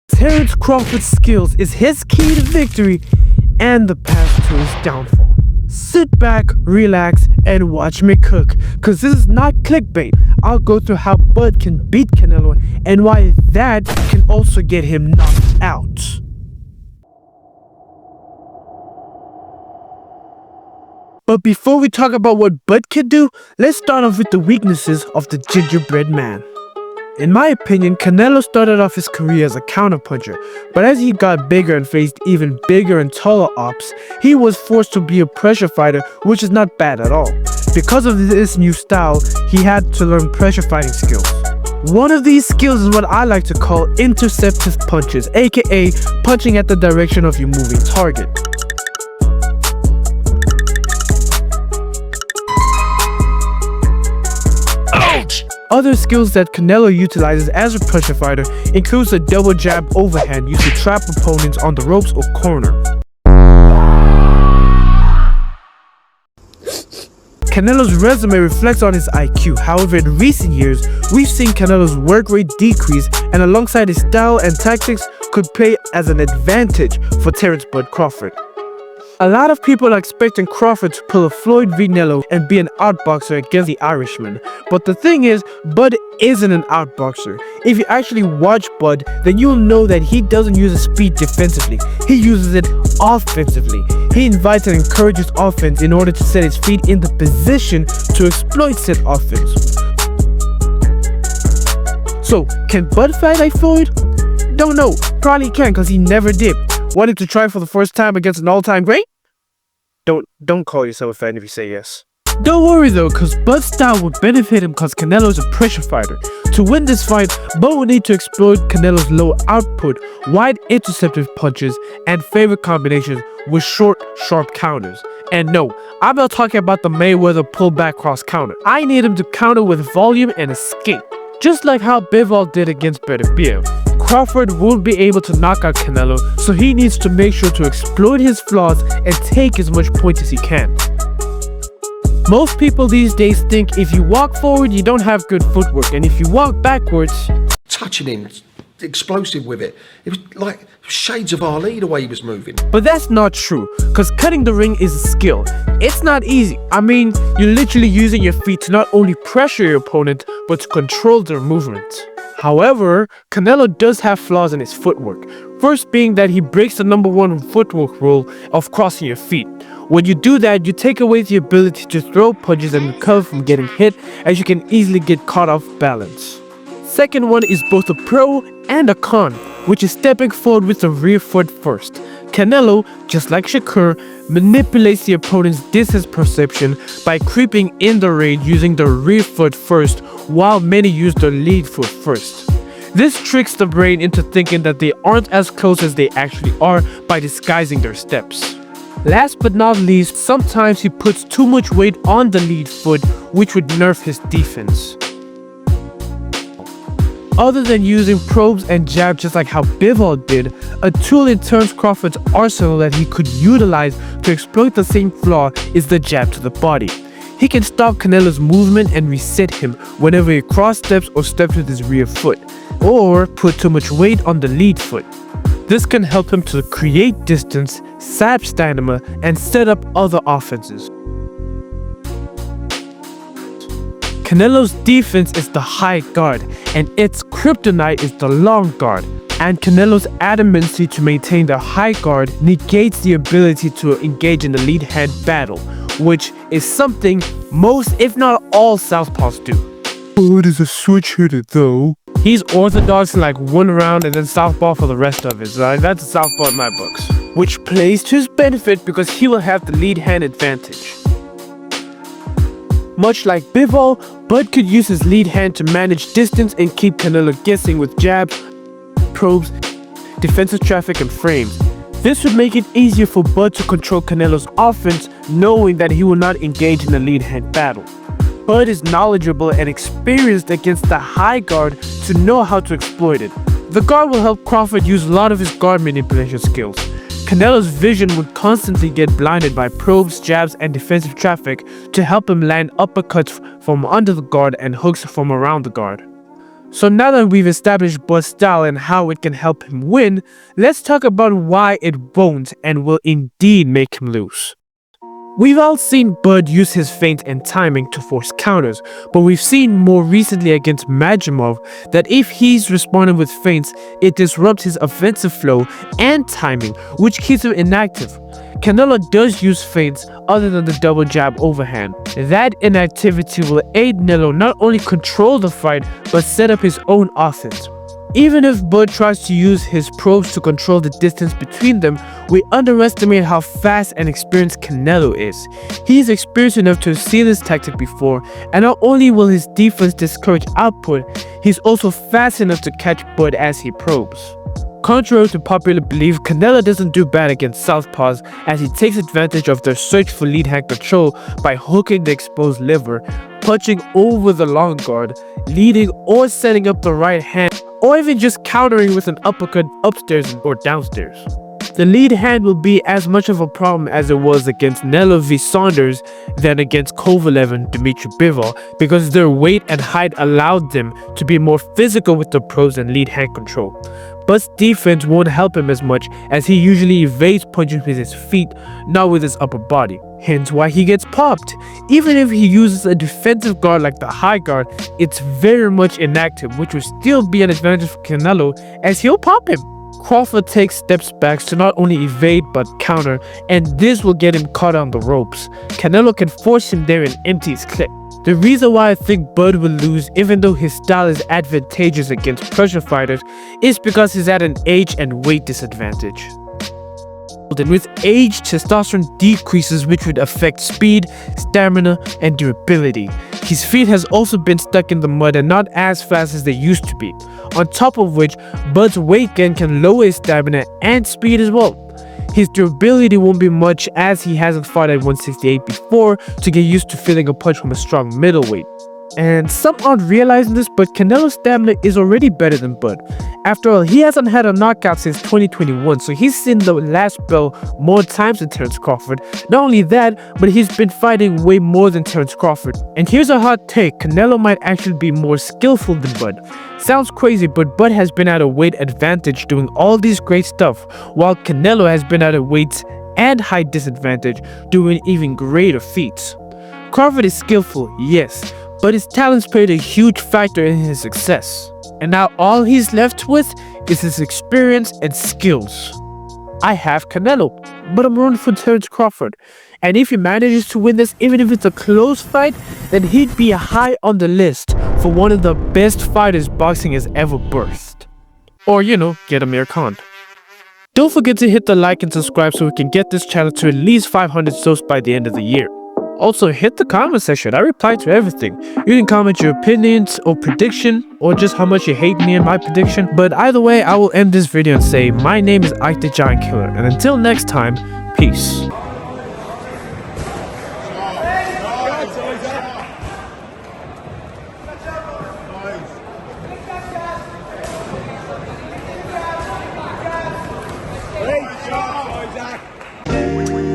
Terrence Crawford's skills is his key to victory and the path to his downfall. Sit back, relax, and watch me cook, cause this is not clickbait. I'll go through how Bud can beat Canelo and why that can also get him knocked out. But before we talk about what Bud can do, let's start off with the weaknesses of the gingerbread man. In my opinion, Canelo started off his career as a counterpuncher, but as he got bigger and faced even bigger and taller opps, he was forced to be a pressure fighter, which is not bad at all. Because of this new style, he had to learn pressure fighting skills. One of these skills is what I like to call interceptive punches, aka punching at the direction of your moving target. Other skills that Canelo utilizes as a pressure fighter includes a double jab overhand used to trap opponents on the ropes or corner. Canelo's resume reflects on his IQ, however in recent years, we've seen Canelo's work rate decrease, and alongside his style and tactics could play as an advantage for Terrence "Bud" Crawford. A lot of people are expecting Crawford to pull a Floyd v. Canelo and be an outboxer against the Irishman. But the thing is, Bud isn't an outboxer. If you actually watch Bud, then you'll know that he doesn't use his speed defensively. He uses it offensively. He invites and encourages offense in order to set his feet in the position to exploit said offense. So, can Bud fight like Floyd? Don't know. Probably can, because he never did. Wanted to try for the first time against an all-time great? Don't call yourself a fan if you say yes. Don't worry though, cause Bud's style would benefit him cause Canelo is a pressure fighter. To win this fight, Bud will need to exploit Canelo's low output, wide interceptive punches, and favorite combinations with short, sharp counters. And no, I'm not talking about the Mayweather pullback cross counter. I need him to counter with volume and escape. Just like how Bivol did against Beterbiev. Crawford won't be able to knock out Canelo, so he needs to make sure to exploit his flaws and take as much points as he can. Most people these days think if you walk forward, you don't have good footwork, and if you walk backwards... Touching him, explosive with it. It was like shades of Ali the way he was moving. But that's not true, because cutting the ring is a skill. It's not easy. I mean, you're literally using your feet to not only pressure your opponent, but to control their movement. However, Canelo does have flaws in his footwork. First being that he breaks the #1 footwork rule of crossing your feet. When you do that, you take away the ability to throw punches and recover from getting hit, as you can easily get caught off balance. Second one is both a pro and a con, which is stepping forward with the rear foot first. Canelo, just like Shakur, manipulates the opponent's distance perception by creeping in the range using the rear foot first, while many use the lead foot first. This tricks the brain into thinking that they aren't as close as they actually are by disguising their steps. Last but not least, sometimes he puts too much weight on the lead foot, which would nerf his defense. Other than using probes and jabs just like how Bivol did, a tool in Terrence Crawford's arsenal that he could utilize to exploit the same flaw is the jab to the body. He can stop Canelo's movement and reset him whenever he cross steps or steps with his rear foot, or put too much weight on the lead foot. This can help him to create distance, sap stamina, and set up other offenses. Canelo's defense is the high guard, and its kryptonite is the long guard. And Canelo's adamancy to maintain the high guard negates the ability to engage in the lead hand battle, which is something most, if not all, southpaws do. Bud is a switch hitter though. He's orthodox in like one round and then southpaw for the rest of his life. That's a southpaw in my books. Which plays to his benefit because he will have the lead hand advantage. Much like Bivol, Bud could use his lead hand to manage distance and keep Canelo guessing with jabs, probes, defensive traffic, and frames. This would make it easier for Bud to control Canelo's offense, knowing that he will not engage in a lead hand battle. Bud is knowledgeable and experienced against the high guard to know how to exploit it. The guard will help Crawford use a lot of his guard manipulation skills. Canelo's vision would constantly get blinded by probes, jabs, and defensive traffic to help him land uppercuts from under the guard and hooks from around the guard. So now that we've established Bud's style and how it can help him win, let's talk about why it won't and will indeed make him lose. We've all seen Bud use his feint and timing to force counters, but we've seen more recently against Majimov that if he's responding with feints, it disrupts his offensive flow and timing, which keeps him inactive. Canelo does use feints other than the double jab overhand. That inactivity will aid Canelo not only control the fight, but set up his own offense. Even if Bud tries to use his probes to control the distance between them, we underestimate how fast and experienced Canelo is. He is experienced enough to have seen this tactic before, and not only will his defense discourage output, he's also fast enough to catch Bud as he probes. Contrary to popular belief, Canelo doesn't do bad against southpaws as he takes advantage of their search for lead hand control by hooking the exposed liver, punching over the long guard, leading or setting up the right hand, or even just countering with an uppercut upstairs or downstairs. The lead hand will be as much of a problem as it was against Canelo v Saunders than against Kovalev and Dmitry Bivol, because their weight and height allowed them to be more physical with the pros and lead hand control. Bud's defense won't help him as much as he usually evades punches with his feet, not with his upper body. Hence why he gets popped. Even if he uses a defensive guard like the high guard, it's very much inactive, which will still be an advantage for Canelo as he'll pop him. Crawford takes steps back to not only evade but counter, and this will get him caught on the ropes. Canelo can force him there and empty his clip. The reason why I think Bud will lose, even though his style is advantageous against pressure fighters, is because he's at an age and weight disadvantage. And with age, testosterone decreases, which would affect speed, stamina, and durability. His feet has also been stuck in the mud and not as fast as they used to be. On top of which, Bud's weight gain can lower his stamina and speed as well. His durability won't be much as he hasn't fought at 168 before to get used to feeling a punch from a strong middleweight. And some aren't realizing this, but Canelo's stamina is already better than Bud. After all, he hasn't had a knockout since 2021, so he's seen the last bell more times than Terrence Crawford. Not only that, but he's been fighting way more than Terrence Crawford. And here's a hot take, Canelo might actually be more skillful than Bud. Sounds crazy, but Bud has been at a weight advantage doing all these great stuff, while Canelo has been at a weight and height disadvantage doing even greater feats. Crawford is skillful, yes, but his talents played a huge factor in his success. And now all he's left with is his experience and skills. I have Canelo, but I'm rooting for Terrence Crawford. And if he manages to win this, even if it's a close fight, then he'd be high on the list for one of the best fighters boxing has ever birthed. Or, get Amir Khan. Don't forget to hit the like and subscribe so we can get this channel to at least 500 subs by the end of the year. Also, hit the comment section. I reply to everything. You can comment your opinions or prediction or just how much you hate me and my prediction. But either way, I will end this video and say my name is Ike the Giant Killer. And until next time, peace. Great shot, Isaac.